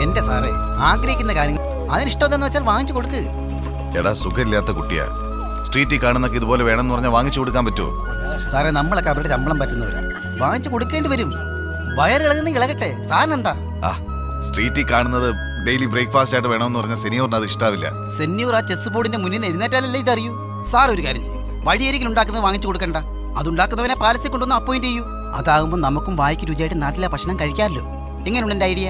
എന്റെ സാറേ, ആഗ്രഹിക്കുന്ന കാര്യങ്ങൾ അതിനിഷ്ടമെന്ന് വെച്ചാൽ വാങ്ങിച്ചു കൊടുക്ക്. എടാ, സുഖമില്ലാത്ത കുട്ടിയാ. സ്ട്രീറ്റിൽ കാണുന്നൊക്കെ ഇതുപോലെ വേണമെന്ന് പറഞ്ഞാൽ വാങ്ങിച്ചു കൊടുക്കാൻ പറ്റുമോ? സാറേ, നമ്മളൊക്കെ അവരുടെ ശമ്പളം പറ്റുന്നവരാ, വാങ്ങിച്ചു കൊടുക്കേണ്ടി വരും. വയറിളകുന്ന ഇളകട്ടെ, സാറിനെന്താ? സ്ട്രീറ്റിൽ കാണുന്നത് ഡെയിലി ബ്രേക്ക്ഫാസ്റ്റ് ആയിട്ട് വേണമെന്ന് പറഞ്ഞാൽ സെനിയോറിന് അത് ഇഷ്ടാവില്ല. സെന്യൂർ ആ ചെസ് ബോർഡിന്റെ മുന്നിൽ നിന്ന് എഴുന്നേറ്റാലല്ലേ ഇതറിയൂ. സാർ ഒരു കാര്യം ചെയ്യും, വഴിയരികിൽ ഉണ്ടാക്കുന്നത് വാങ്ങിച്ചു കൊടുക്കണ്ട. അതുണ്ടാക്കുന്നവനെ പാലസിൽ കൊണ്ടുവന്ന് അപ്പോയിന്റ് ചെയ്യൂ. അതാകുമ്പോൾ നമുക്കും വായിക്ക് രുചിയായിട്ട് നാട്ടിലെ ഭക്ഷണം കഴിക്കാമല്ലോ. എങ്ങനെയുണ്ട് എന്റെ ഐഡിയ?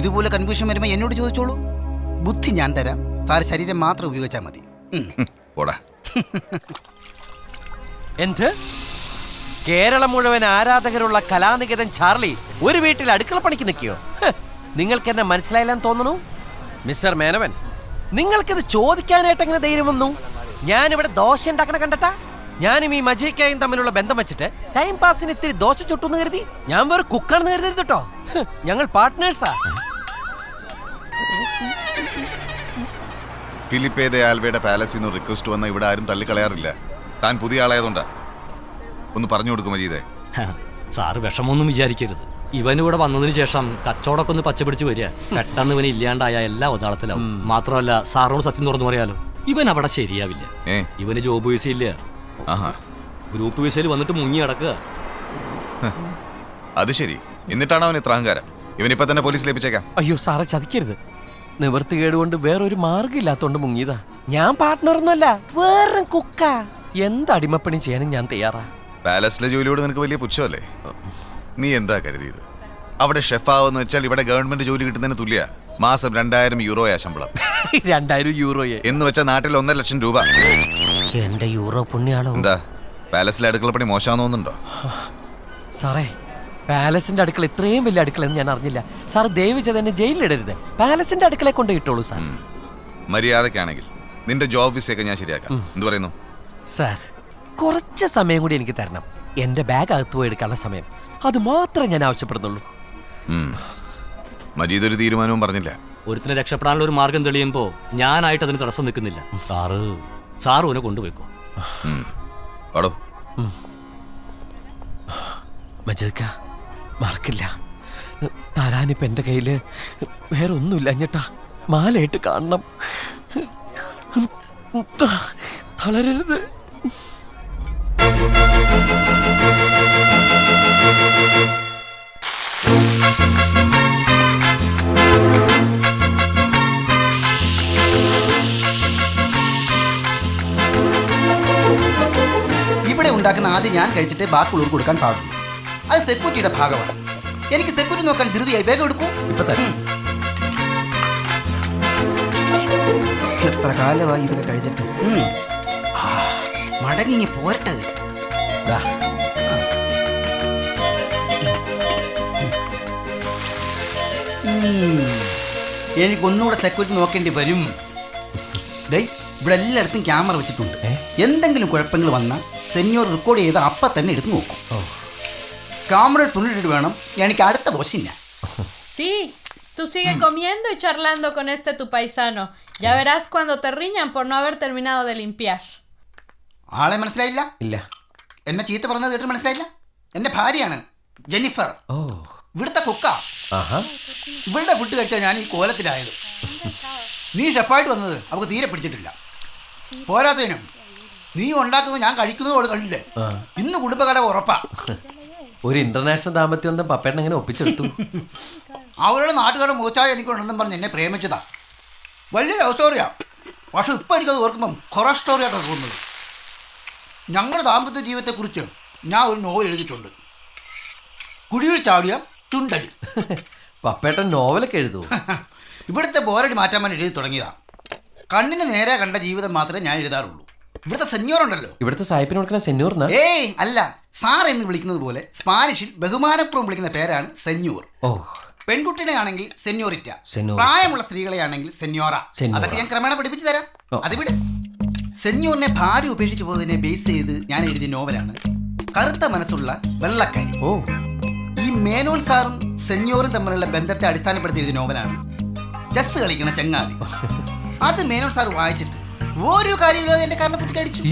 ഇതുപോലെ കൺഫ്യൂഷൻ വരുമ്പോൾ എന്നോട് ചോദിച്ചോളൂ, ബുദ്ധി ഞാൻ തരാം. സാർ ശരീരം മാത്രം ഉപയോഗിച്ചാൽ മതി. എന്ത്? കേരളം മുഴുവൻ ആരാധകരുള്ള കലാനികേതൻ ചാർലി ഒരു വീട്ടിൽ അടുക്കള പണിക്ക് നിൽക്കിയോ? നിങ്ങൾക്ക് എന്നെ മനസ്സിലായില്ലെന്ന് തോന്നുന്നു. മിസ്റ്റർ മേനവൻ, നിങ്ങൾക്കിത് ചോദിക്കാനായിട്ട് എങ്ങനെ ധൈര്യം വന്നു? ഞാനിവിടെ ദോശ ഉണ്ടാക്കണ കണ്ടട്ടാ. ഞാനും ഈ മജീക്കായും തമ്മിലുള്ള ബന്ധം വെച്ചിട്ട് ടൈം പാസിന് ഇത്തിരി ദോശ ചുട്ടുന്ന് കരുതി. ഞാൻ വേറെ കുക്കാണെന്ന് കരുതരുത് കേട്ടോ. ഞങ്ങൾ പാർട്ട്നേഴ്സാ. ഫിലിപ്പേ ദെ ആൽവയുടെ പാലസിൽ നിന്ന് റിക്വസ്റ്റ് വന്ന ഇവിടെ ആരും തള്ളിക്കളയാറില്ല. താൻ പുതിയ ആളായതുകൊണ്ടാ. ഒന്ന് പറഞ്ഞു കൊടുക്കും മജീദേ. സാറ് വിഷമൊന്നും വിചാരിക്കരുത്. ഇവനിവിടെ വന്നതിന് ശേഷം കച്ചവടമൊക്കെ ഒന്ന് പച്ചപിടിച്ച് വരിക. പെട്ടെന്ന് ഇവന് ഇല്ലാണ്ടായ എല്ലാ ഉദാളത്തിലാവും. മാത്രമല്ല, സാറിനോട് സത്യം തുറന്നു പറയാലോ, ഇവൻ അവിടെ ശരിയാവില്ല. ഇവന് ജോബ് വിസ ഇല്ല, ഗ്രൂപ്പ് വിസയിൽ വന്നിട്ട് മുങ്ങി അടക്കുക. അത് ശരി. എന്നിട്ടാണ് അവൻ ഇത്ര അഹങ്കാരം? ഇവനിപ്പോ തന്നെ പോലീസിൽ ഏൽപ്പിച്ചേക്കാം. അയ്യോ സാറെ, ചതിക്കരുത്. നിവൃത്തികേട് കൊണ്ട് വേറൊരു മാർഗമില്ലാത്തോണ്ട് മുങ്ങിയതാ. ഞാൻ പാർട്ട്ണറൊന്നുമല്ല, വേറെ കുക്കാ. എന്ത് അടിമപ്പണി ചെയ്യാനും ഞാൻ തയ്യാറാ. പാലസിലെ ജോലിയോട് നിനക്ക് വലിയ പുച്ഛമല്ലേ? നീ എന്താ കരുതിയത്? അവിടെ ഷെഫാവെന്ന് വെച്ചാൽ ഇവിടെ ഗവൺമെന്റ് ജോലി കിട്ടുന്നതിന് തുല്യ. മാസം 2000 യൂറോയാ ശമ്പളം. 2000 യൂറോയെ എന്ന് വെച്ചാൽ നാട്ടിൽ 1.5 ലക്ഷം രൂപ. എന്റെ യൂറോ പുണ്യാളോ. എന്താ പാലസിലെ അടുക്കളപ്പണി മോശമാണെന്ന് തോന്നുന്നുണ്ടോ? സാറേ, പാലസിന്റെ അടുക്കള ഇത്രയും വലിയ അടുക്കളയെന്ന് ഞാൻ അറിഞ്ഞില്ല. സാർ ദയവിച്ച് എന്നെ ജയിലിലിടരുത്. പാലസിന്റെ അടുക്കളയെ കൊണ്ട് ഇട്ടോളൂ സാർ. മര്യാദക്കാണെങ്കിൽ നിന്റെ ജോബ് വിസയൊക്കെ ഞാൻ ശരിയാക്കാം. എന്ത് പറയുന്നു? സാർ, കുറച്ച് സമയം കൂടി എനിക്ക് തരണം. എന്റെ ബാഗ് അകത്ത് പോയി എടുക്കാനുള്ള സമയം, അത് മാത്രമേ ഞാൻ ആവശ്യപ്പെടുന്നുള്ളൂ. മജീദ് ഒരു തീരുമാനവും പറഞ്ഞില്ല. ഒരുത്തിനെ രക്ഷപ്പെടാനുള്ള ഒരു മാർഗം തെളിയുമ്പോ ഞാനായിട്ട് അതിന് തടസ്സം നിൽക്കുന്നില്ല. സാറ് ഓനെ കൊണ്ടുപോയിക്കോ. മജീദ്ക്ക, മറക്കില്ല, തരാനിപ്പോ എന്റെ കയ്യില് വേറെ ഒന്നുമില്ല. ഞെട്ടാ, മാലയിട്ട് കാണണം. തളരരുത്. ഇവിടെ ഉണ്ടാക്കുന്ന ആദ്യം ഞാൻ കഴിച്ചിട്ട് ബാക്കിയുള്ളവർക്ക് കൊടുക്കാൻ പാടുള്ളൂ. അത് സെക്യൂരിറ്റിയുടെ ഭാഗമാണ്. എനിക്ക് സെക്യൂരിറ്റി നോക്കാൻ ധൃതിയായി. വേഗം എടുക്കൂ. എത്ര കാലമായി ഇതൊക്കെ കഴിച്ചിട്ട്. മടങ്ങി പോരട്ടെ. എനിക്കൊന്നുകൂടെ സെക്യൂരിറ്റി നോക്കേണ്ടി വരും. ഇവിടെ എല്ലായിടത്തും ക്യാമറ വെച്ചിട്ടുണ്ട്. എന്തെങ്കിലും കുഴപ്പങ്ങൾ വന്നാൽ സെന്യോർ റെക്കോർഡ് ചെയ്ത് അപ്പം തന്നെ എടുത്ത് നോക്കും. ക്യാമറ തുണിട്ടിട്ട് വേണം എനിക്ക് അടുത്ത dosa. Sí, tú sigue comiendo y charlando con tu paisano. Ya verás cuando te riñan por no haber terminado de limpiar. ആളെ മനസ്സിലായില്ല? ഇല്ല. എന്നെ ചീത്ത പറഞ്ഞത് കേട്ട് മനസ്സിലായില്ല? എന്റെ ഭാര്യയാണ് ജെന്നിഫർ, ഇവിടുത്തെ കുക്കാ. ഇവളുടെ ഫുഡ് കഴിച്ചാൽ ഞാൻ ഈ കോലത്തിലായത്. നീ ഷെഫായിട്ട് വന്നത് അവൾക്ക് തീരെ പിടിച്ചിട്ടില്ല. പോരാത്തതിനും നീ ഉണ്ടാക്കുന്നത് ഞാൻ കഴിക്കുന്നത് അവള് കണ്ടില്ലേ. ഇന്ന് കുടുംബകല ഉറപ്പാ. ഒരു ഇന്റർനാഷണൽ ദാമ്പത്യം ഒന്നും പപ്പേട്ടൻ എങ്ങനെ ഒപ്പിച്ചെടുത്തു? അവരുടെ നാട്ടുകാരുടെ മുഖച്ചായ എനിക്കുണ്ടെന്നും പറഞ്ഞ് എന്നെ പ്രേമിച്ചതാ. വലിയ ലവ് സ്റ്റോറിയാ. പക്ഷെ ഇപ്പം എനിക്കത് ഓർക്കുമ്പം ഹൊറർ സ്റ്റോറിയായിട്ടാണ് തോന്നുന്നത്. ഞങ്ങളുടെ ദാമ്പത്യ ജീവിതത്തെക്കുറിച്ച് ഞാൻ ഒരു നോവൽ എഴുതിയിട്ടുണ്ട്. കുഴിയിൽ ചാടിയ ചുണ്ടടി. പപ്പേട്ടൻ നോവലൊക്കെ എഴുതുമോ? ഇവിടുത്തെ ബോറടി മാറ്റാൻ വേണ്ടി എഴുതി തുടങ്ങിയതാ. കണ്ണിന് നേരെ കണ്ട ജീവിതം മാത്രമേ ഞാൻ എഴുതാറുള്ളൂ. ഇവിടുത്തെ സെന്യോർ ഉണ്ടല്ലോ, ഇവിടുത്തെ സായിപ്പിന് കൊടുക്കുന്ന സെന്യോറിനാ? ഏയ് അല്ല, സാർ എന്ന് വിളിക്കുന്നത് പോലെ സ്പാനിഷിൽ ബഹുമാനപൂർവ്വം വിളിക്കുന്ന പേരാണ് സെന്യൂർ. പെൺകുട്ടികളെ ആണെങ്കിൽ സെന്യോറിറ്റ, പ്രായമുള്ള സ്ത്രീകളെ ആണെങ്കിൽ സെന്യോറ. അതൊക്കെ ഞാൻ ക്രമേണ പഠിപ്പിച്ചു തരാം. അത് വിട്. സെന്യോറിനെ ഭാര്യ ഉപേക്ഷിച്ചു പോകുന്നതിനെ ബേസ് ചെയ്ത് ഞാൻ എഴുതിയ നോവലാണ് കറുത്ത മനസ്സുള്ള വെള്ളക്കാരി. ഈ മേനോൻ സാറും സെന്യോറും തമ്മിലുള്ള ബന്ധത്തെ അടിസ്ഥാനപ്പെടുത്തി എഴുതിയ നോവലാണ് ചെസ് കളിക്കുന്ന ചങ്ങാതി. അത് മേനോൻ സാർ വായിച്ചിട്ട് ഒരു കാര്യമില്ലാതെ എന്റെ കാരണ കുത്തി അടിച്ചു.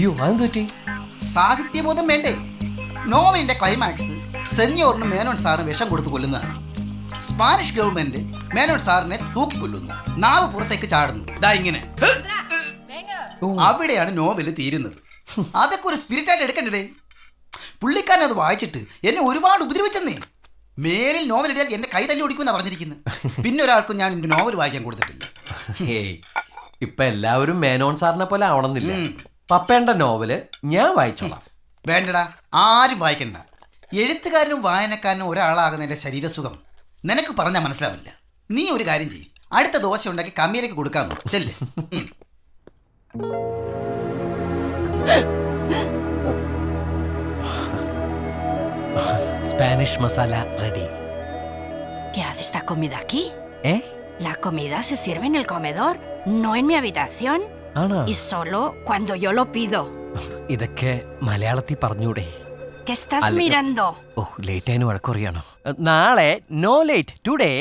സാഹിത്യബോധം വേണ്ടേ? നോവലിന്റെ ക്ലൈമാക്സ് സെന്യോറിന് മേനോൻ സാറിന് വിഷം കൊടുത്ത് കൊല്ലുന്നതാണ്. സ്പാനിഷ് ഗവൺമെന്റ് മേനോൻ സാറിനെ തൂക്കിക്കൊല്ലുന്നു. നാവ് പുറത്തേക്ക് ചാടുന്നു. ദാ ഇങ്ങനെ. അവിടെയാണ് നോവൽ തീരുന്നത്. അതൊക്കെ ഒരു സ്പിരിറ്റ് ആയിട്ട് എടുക്കണ്ടേ? പുള്ളിക്കാരൻ അത് വായിച്ചിട്ട് എന്നെ ഒരുപാട് ഉപദ്രവിച്ചെന്നേ. മേലിൽ നോവൽ എഴുതിയാൽ എന്റെ കൈ തല്ലി ഓടിക്കുമെന്നാ പറഞ്ഞിരിക്കുന്നത്. പിന്നെ ഒരാൾക്കും ഞാൻ എന്റെ നോവൽ വായിക്കാൻ കൊടുത്തിട്ടില്ല. ഇപ്പൊ എല്ലാവരും മേനോൻ സാറിനെ പോലെ ആവണമെന്നില്ല. പപ്പേന്റെ നോവല് ഞാൻ വായിച്ചോളാം. വേണ്ടടാ, ആരും വായിക്കണ്ട. എഴുത്തുകാരനും വായനക്കാരനും ഒരാളാകുന്നതിന്റെ ശരീരസുഖം നിനക്ക് പറഞ്ഞാൽ മനസ്സിലാവില്ല. നീ ഒരു കാര്യം ചെയ്യും, അടുത്ത ദോശ ഉണ്ടാക്കി കമ്മിയിലേക്ക് കൊടുക്കാന്ന് ചെല്ലേ. Spanish masala ready. ¿Qué hace esta comida aquí? ഏ La comida se sirve en el comedor, no en mi habitación. ആണോ? Y solo cuando yo lo pido. ഇതൊക്കെ മലയാളത്തിൽ പറഞ്ഞൂടെ? ¿Qué estás Algo. mirando? ഓ, ലേറ്റ് ആയതിന് വഴക്കറിയാണോ? നാളെ നോ ലേറ്റ് ടുഡേ.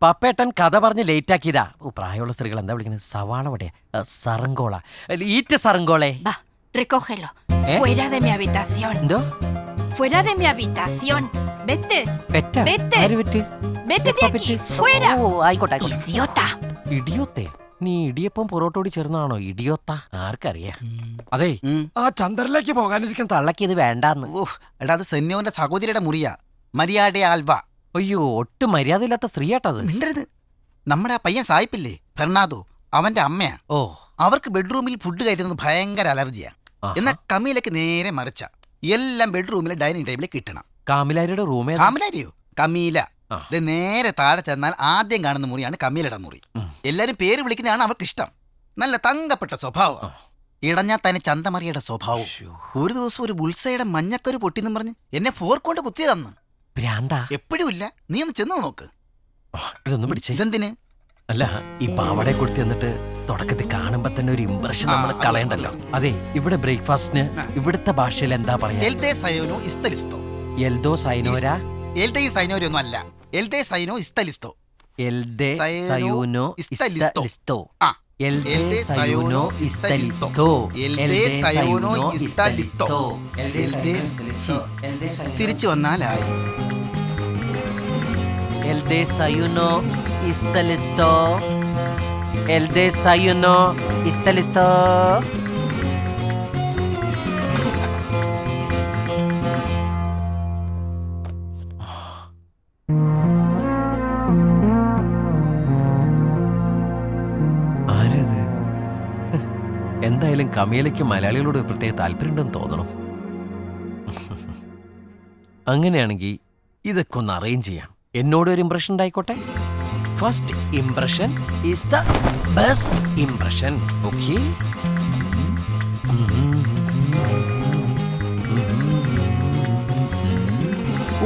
പപ്പേട്ടൻ കഥ പറഞ്ഞ് late ആക്കിയതാ. ഓ, പ്രായമുള്ള സ്ത്രീകൾ എന്താ വിളിക്കുന്നത്? സവാള വടയാ? സറങ്കോള. Eat സറങ്കോളെ. Va, recógelo. Fuera de mi habitación. എന്തോ? Fuera de mi habitación. Vete. Peta? Vete. ആര് pet? Vete de aquí. Fuera. ഓ, ആയിക്കോട്ടെ ആയിക്കോട്ടെ. Idiota. ഇടിയോത്തെ? നീ ഇടിയപ്പം പൊറോട്ടോടി ചേർന്നാണോ ഇടിയോത്ത? ആർക്കറിയാം. അതെ, ആ ചന്ദ്രനിലേക്ക് പോകാനിരിക്കുന്ന തള്ളക്ക് ഇത് വേണ്ടാന്ന്. ഓ എടാ, അത് സെന്യോന്റെ സഹോദരിയുടെ മുറിയാ. മരിയാടെ ആൽവ. അയ്യോ, ഒട്ടും മര്യാദയില്ലാത്ത സ്ത്രീയാട്ടത്. മിണ്ടരുത്. നമ്മുടെ ആ പയ്യൻ സായിപ്പില്ലേ, ഫെർണാദോ, അവന്റെ അമ്മയാ. ഓ, അവർക്ക് ബെഡ്റൂമിൽ ഫുഡ് കഴിക്കുന്നത് ഭയങ്കര അലർജിയാ. എന്നാൽ കമീലക്ക് നേരെ മറിച്ച എല്ലാം ബെഡ്റൂമിലെ ഡൈനിങ് ടേബിളിൽ കിട്ടണം. കാമിലാരിയുടെ റൂമേ? കാമിലാരിയോ? കമീല. ഇത് നേരെ താഴെ ചെന്നാൽ ആദ്യം കാണുന്ന മുറിയാണ് കമീലയുടെ മുറി. എല്ലാരും പേര് വിളിക്കുന്നതാണ് അവർക്ക് ഇഷ്ടം. നല്ല തങ്കപ്പെട്ട സ്വഭാവം. ഇടഞ്ഞാൽ തന്നെ ചന്തമറിയുടെ സ്വഭാവം. ഒരു ദിവസം ഒരു ബുൾസയുടെ മഞ്ഞക്കരു പൊട്ടിന്നും പറഞ്ഞ് എന്നെ ഫോർക്കൊണ്ട് കുത്തിയതന്ന്. ഭ്രാന്താ? എപ്പോഴും ഇല്ല, നീ ഒന്ന് ചെന്ന് നോക്ക്. ഇതൊന്നും പിടിച്ചേ. ഇതെന്തിന്? അല്ല, ഈ പാവടെ കൊടുത്ത് എന്നിട്ട് തുടക്കത്തിൽ കാണുമ്പോ തന്നെ ഒരു ഇംപ്രഷൻ നമ്മൾ കളയണ്ടല്ലോ. അതെ, ഇവിടെ ബ്രേക്ക്ഫാസ്റ്റിന് ഇവിടുത്തെ ഭാഷയിൽ എന്താ പറയാ? എൽദേ സയോനോ ഇസ്തലിസ്തോ. എൽദോ സൈനോര? എൽദേ സൈനോര ഒന്നും അല്ല. എൽദേ സൈനോ ഇസ്തലിസ്തോ. എൽദേ സയൂനോ ഇസ്തലിസ്തോ. ആ, എൽദേ സയൂനോ ഇസ്തലിസ്തോ. എൽദേ സയോനോ ഇസ്തലിസ്തോ. തിരിച്ചു വന്നാലായി. El desayuno está listo. El desayuno está listo. ആരത്? എന്തായാലും കമീലയ്ക്ക് മലയാളികളോട് പ്രത്യേക താല്പര്യമുണ്ടെന്ന് തോന്നണം. അങ്ങനെയാണെങ്കിൽ ഇതൊക്കെ ഒന്ന് അറേഞ്ച് ചെയ്യാം. എന്നോട് ഒരു ഇംപ്രഷൻ ഉണ്ടായിക്കോട്ടെ. First impression is the best impression. Okay?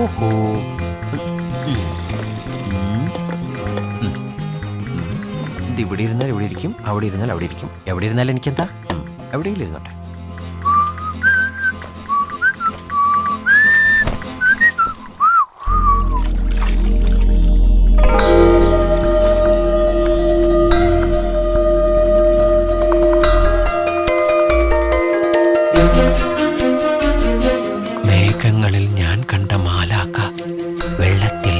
ഓഹോ, ഇത് ഇവിടെ ഇരുന്നാൽ ഇവിടെ ഇരിക്കും, അവിടെ ഇരുന്നാൽ അവിടെ ഇരിക്കും. എവിടെ ഇരുന്നാലും എനിക്കെന്താ? എവിടെയെങ്കിലും ഇരുന്നോട്ടെ. മേഘങ്ങളിൽ ഞാൻ കണ്ട മാലാക്ക വെള്ളത്തിൽ.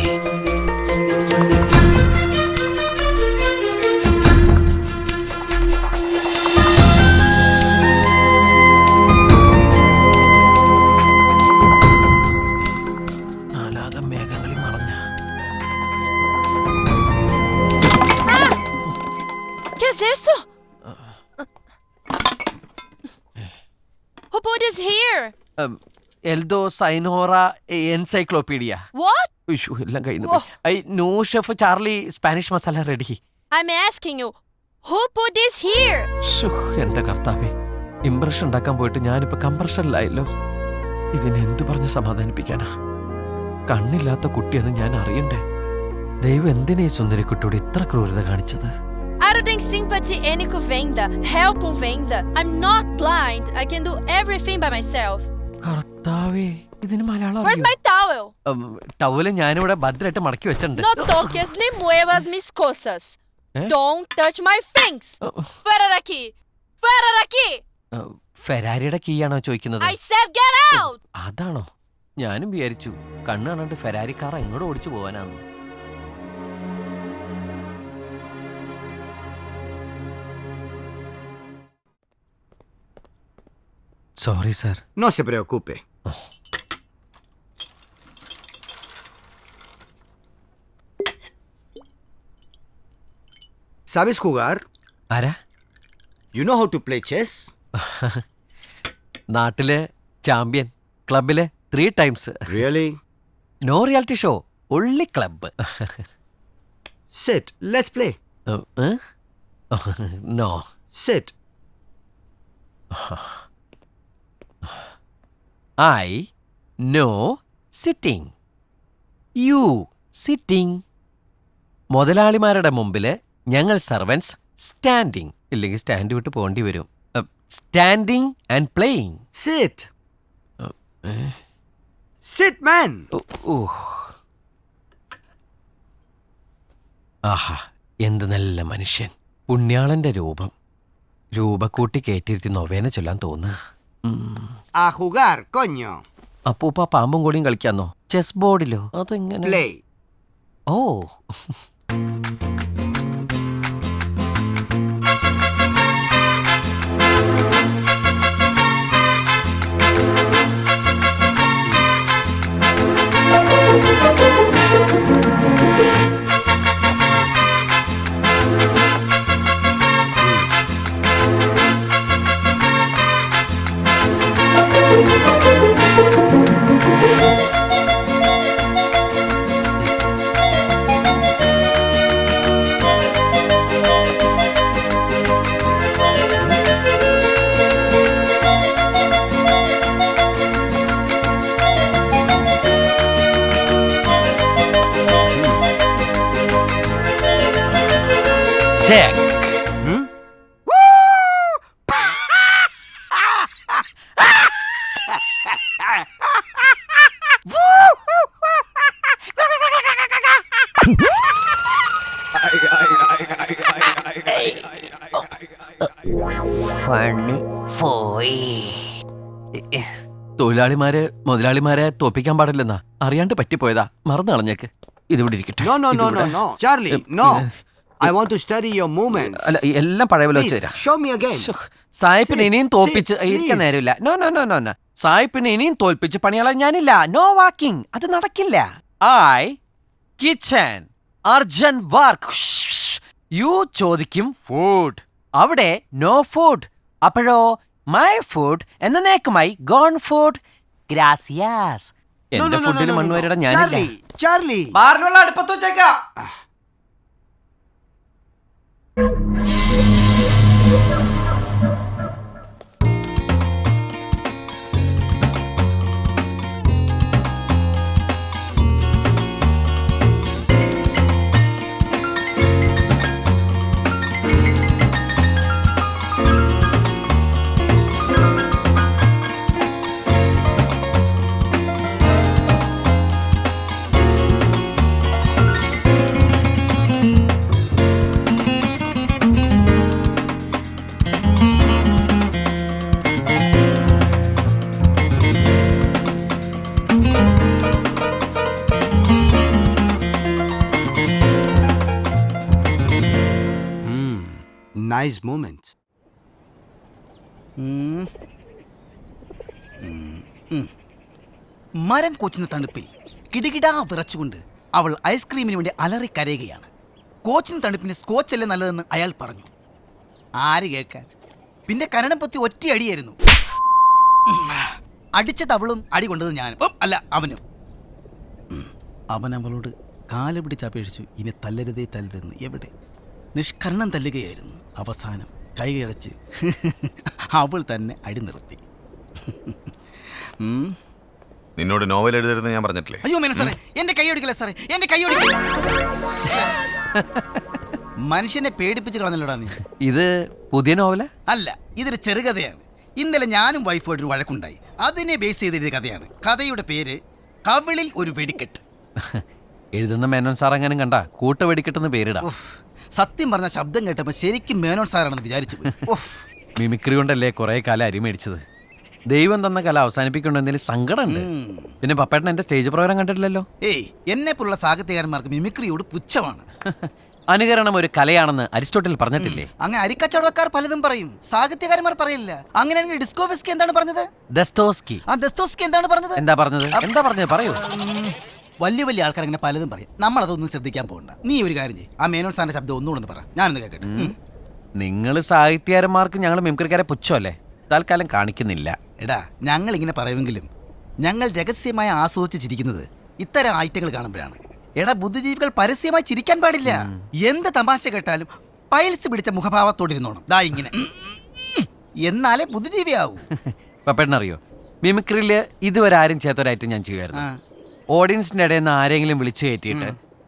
നാലാകം മേഘങ്ങളിൽ മറഞ്ഞ. ¿Qué es eso? Who put this here? Eldho സൈനോറ എൻസൈക്ലോപീഡിയ. What? എല്ലാം കയ്യിൽ നിന്ന്. No chef Charlie Spanish masala ready. I'm asking you, who put this here? എന്റെ കർത്താവേ, ഇംപ്രഷൻ ഉണ്ടാക്കാൻ പോയിട്ട് ഞാനിപ്പോ കംപ്രഷനിലായല്ലോ. ഇതിനെ എന്ത് പറഞ്ഞ് സമാധാനിപ്പിക്കാനാ? കണ്ണില്ലാത്ത കുട്ടിയെന്ന് ഞാൻ അറിയണ്ടേ? ദൈവം എന്തിനാ ഈ സുന്ദരി കുട്ടിയോട് ഇത്ര ക്രൂരത കാണിച്ചത്? I don't think sympathy único venda, help venda. I'm not blind. I can do everything by myself. കർത്താവേ, ഇതിന് Malayalam Where's my towel? Towel ഞാനിവിടെ ഭദ്രമായിട്ട് മടക്കി വെച്ചിട്ടുണ്ട്. No toques nem muevas mis cosas. Don't touch my things. Fuera daqui. Fuera daqui. ഫെരാരിയുടെ കീയാണോ ചോദിക്കുന്നത്? I said get out. അതാണോ? ഞാനും വിചാരിച്ചു കണ്ണ് കാണാണ്ട് ഫെരാരി കാർ എങ്ങോട്ട് ഓടിച്ചു പോവാനാന്ന്. Sorry sir. No se preocupe. ¿Sabes jugar? ആരാ? You know how to play chess? നാട്ടിലെ ചാമ്പ്യൻ, ക്ലബിലെ 3 times. Really? No reality show, only club. Sit. Let's play. No. Sit. I no sitting, you sitting. മുതലാളിമാരുടെ മുമ്പില് ഞങ്ങൾ servants standing, ഇല്ലെങ്കിൽ stand വിട്ട് പോണ്ടി വരും. Standing and playing. Sit. Sit, man. ആഹാ, എന്ത് നല്ല മനുഷ്യൻ. പുണ്യാളന്റെ രൂപം. രൂപക്കൂട്ടി കയറ്റിയിരുത്തി നൊവേന ചൊല്ലാൻ തോന്നുക. A jugar, coño. അപ്പൂപ്പ പാമ്പും കൂടിയും കളിക്കാന്നോ? ചെസ് ബോർഡിലോ? അതെങ്ങനെ? Play. ഓ. Check. തൊഴിലാളിമാര് മുതലാളിമാരെ തോപ്പിക്കാൻ പാടില്ലെന്നാ അറിയാണ്ട് പറ്റിപ്പോയതാ. മറന്നു കളഞ്ഞേക്ക്. ഇതിവിടെ ഇരിക്കട്ടെ. No, no, no, no, no. Charlie, no. I want to study your movements. അല്ല, എല്ലാം പഴയ പോലെ വെച്ച് Please, തരാം. show me again. സായിപ്പിനെ ഇനിയും തോൽപ്പിച്ച് sit, ഇരിക്കാൻ please. നേരമില്ല. No no no no no. സായിപ്പിനെ ഇനിയും തോൽപ്പിച്ച് പണിയാളാൻ ഞാനില്ല. നോ വാക്കിംഗ്, അത് നടക്കില്ല. I kitchen urgent work. You ചോദിക്കും ഫുഡ്, അവിടെ നോ ഫുഡ്. അപ്പോഴോ മൈ ഫുഡ് എന്നേക്കുമായി ഗോൺ ഫുഡ്. ഗ്രാസിയാസ്. No, എന്റെ no, no, ഫുഡിൽ no, no, മണ്ണുവരിടാൻ no. ഞാനില്ല. Charlie. ബാറിലുള്ള അടുപ്പത്ത് വെച്ചേക്കാം. Nice moment. മരം കൊച്ചുന്ന തണുപ്പിൽ കിടുകിടാ വിറച്ചുകൊണ്ട് അവൾ ഐസ്ക്രീമിന് വേണ്ടി അലറി കരയുകയാണ്. കോച്ചിന് തണുപ്പിന് സ്കോച്ച് അല്ലേ നല്ലതെന്ന് അയാൾ പറഞ്ഞു. ആര് കേൾക്കാൻ? പിന്നെ കരണം പൊത്തി ഒറ്റയടിയായിരുന്നു. അടിച്ച തവളും അടി കൊണ്ടത് ഞാനും അല്ല അവനും. അവൻ അവളോട് കാല് പിടിച്ചപേക്ഷിച്ചു, ഇനി തല്ലരുതേ തല്ലരുതെന്ന്. എവിടെ? നിഷ്കരണം തല്ലുകയായിരുന്നു. അവസാനം കൈയടച്ച് അവൾ തന്നെ അടി നിർത്തി. നിന്നോട് നോവൽ എഴുതരുതെന്ന് ഞാൻ പറഞ്ഞിട്ടില്ലേ? അയ്യോ മേന സാറേ, എന്റെ കൈ ഒടിക്കല്ലേ സാറേ, എന്റെ കൈ ഒടിക്കല. മനുഷ്യനെ പേടിപ്പിച്ച് കളഞ്ഞല്ലോടാ നീ. ഇത് പുതിയ നോവല അല്ല, ഇതൊരു ചെറുകഥയാണ്. ഇന്നലെ ഞാനും വൈഫുമായിട്ടൊരു വഴക്കുണ്ടായി. അതിനെ ബേസ് ചെയ്തെഴുതിയ കഥയാണ്. കഥയുടെ പേര് കവിളിൽ ഒരു വെടിക്കെട്ട്. എഴുതുന്ന മേനോൻ സാർ എങ്ങാനും കണ്ട കൂട്ട വെടിക്കെട്ടെന്ന് പേരിടാം. സത്യം പറഞ്ഞ ശബ്ദം കേട്ടപ്പോൾ ശരിക്കും മേനോൻ സാറാണെന്ന് വിചാരിച്ചു പോയി. മിമിക്രി കൊണ്ടല്ലേ കുറെ കാലം അരിമേടിച്ചത്. ദൈവം തന്ന കല അവസാനിപ്പിക്കേണ്ട എന്തെങ്കിലും സങ്കടമുണ്ട്. പിന്നെ പപ്പേട്ടൻ എന്റെ സ്റ്റേജ് പ്രോഗ്രാം കണ്ടിട്ടില്ലല്ലോ. ഏയ്, എന്നെ പോലുള്ള സാഹിത്യകാരന്മാർക്ക് മിമിക്രിയോട് പുച്ഛമാണ്. അനുകരണം ഒരു കലയാണെന്ന് അരിസ്റ്റോട്ടിൽ പറഞ്ഞിട്ടില്ലേ? അങ്ങനെ അരിക്കച്ചവടക്കാർ പലതും പറയും, സാഹിത്യകാരന്മാർ പറയില്ല. അങ്ങനെയാണെങ്കിൽ ഡിസ്കോവസ്കി എന്താണ് പറഞ്ഞത്? ദസ്തോസ്കി. ആ ദസ്തോവസ്കി എന്താണ് പറഞ്ഞത്? എന്താ പറഞ്ഞത് പറയൂ. വലിയ വലിയ ആൾക്കാർ അങ്ങനെ പലതും പറയും. നമ്മളതൊന്നും ശ്രദ്ധിക്കാൻ പോകണ്ട. നീ ഒരു കാര്യം ചെയ്യും, ആ മേനോൻ സാറിന്റെ ശബ്ദം ഒന്നുകൂടെ പറ, ഞാനൊന്ന് കേൾക്കട്ടെ. നിങ്ങൾ സാഹിത്യകാരന്മാർക്ക് ഞങ്ങൾ മിമിക്രിക്കാരെ പുച്ഛമല്ലേ? തൽക്കാലം കാണിക്കുന്നില്ല. എടാ, ഞങ്ങൾ ഇങ്ങനെ പറയുമെങ്കിലും ഞങ്ങൾ രഹസ്യമായി ആസ്വദിച്ച് ചിരിക്കുന്നത് ഇത്തരം ഐറ്റങ്ങൾ കാണുമ്പോഴാണ്. എടാ, ബുദ്ധിജീവികൾ പരസ്യമായി ചിരിക്കാൻ പാടില്ല. എന്ത് തമാശ കേട്ടാലും പൈൽസ് പിടിച്ച മുഖഭാവത്തോടിരുന്നോണം. ദാ ഇങ്ങനെ, എന്നാലേ ബുദ്ധിജീവിയാവൂ. പപ്പേട്ടനറിയോ, മിമിക്രിയിൽ ഇതുവരെ ആരും ചെയ്യാത്തൊരായിട്ട് ഞാൻ ചെയ്യുമായിരുന്നു. ഓഡിയൻസിന്റെ ഇടയിൽ നിന്ന് ആരെങ്കിലും വിളിച്ചു കയറ്റിയിട്ട്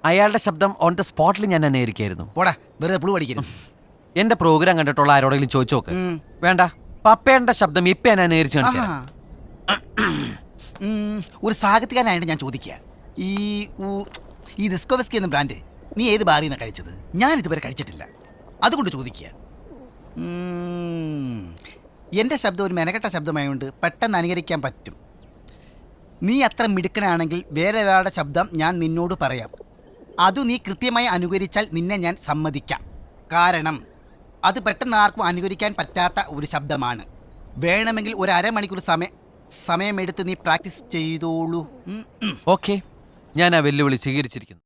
അയാളുടെ ശബ്ദം ഓൺ ദ സ്പോട്ടിൽ ഞാൻ അനുകരിക്കായിരുന്നു. പോടാ, വെറുതെ പുളു പഠിക്കുന്നു. എന്റെ പ്രോഗ്രാം കണ്ടിട്ടുള്ള ആരോടെങ്കിലും ചോദിച്ചു നോക്ക്. വേണ്ട, പപ്പേന്റെ ശബ്ദം ഇപ്പൊ ഞാൻ അനുകരിച്ചു കാണിച്ചു. ഒരു സാഹിത്യകാരനായിട്ട് ഞാൻ ചോദിക്കുക, ഈ ദിസ്കോവസ്കി എന്ന ബ്രാൻഡ് നീ ഏത് ബാറിൽ നിന്നാണ് കഴിച്ചത്? ഞാൻ ഇതുവരെ കഴിച്ചിട്ടില്ല, അതുകൊണ്ട് ചോദിക്കുക. എൻ്റെ ശബ്ദം ഒരു മെനക്കെട്ട ശബ്ദമായതുകൊണ്ട് പെട്ടെന്ന് അനുകരിക്കാൻ പറ്റും. നീ അത്ര മിടുക്കനാണെങ്കിൽ വേറെ ഒരാളുടെ ശബ്ദം ഞാൻ നിന്നോട് പറയാം. അത് നീ കൃത്യമായി അനുകരിച്ചാൽ നിന്നെ ഞാൻ സമ്മതിക്കാം. കാരണം അത് പെട്ടെന്ന് ആർക്കും അനുകരിക്കാൻ പറ്റാത്ത ഒരു ശബ്ദമാണ്. വേണമെങ്കിൽ ഒരു അരമണിക്കൂർ സമയമെടുത്ത് നീ പ്രാക്ടീസ് ചെയ്തോളൂ. ഓക്കെ, ഞാൻ ആ വെല്ലുവിളി സ്വീകരിച്ചിരിക്കുന്നു.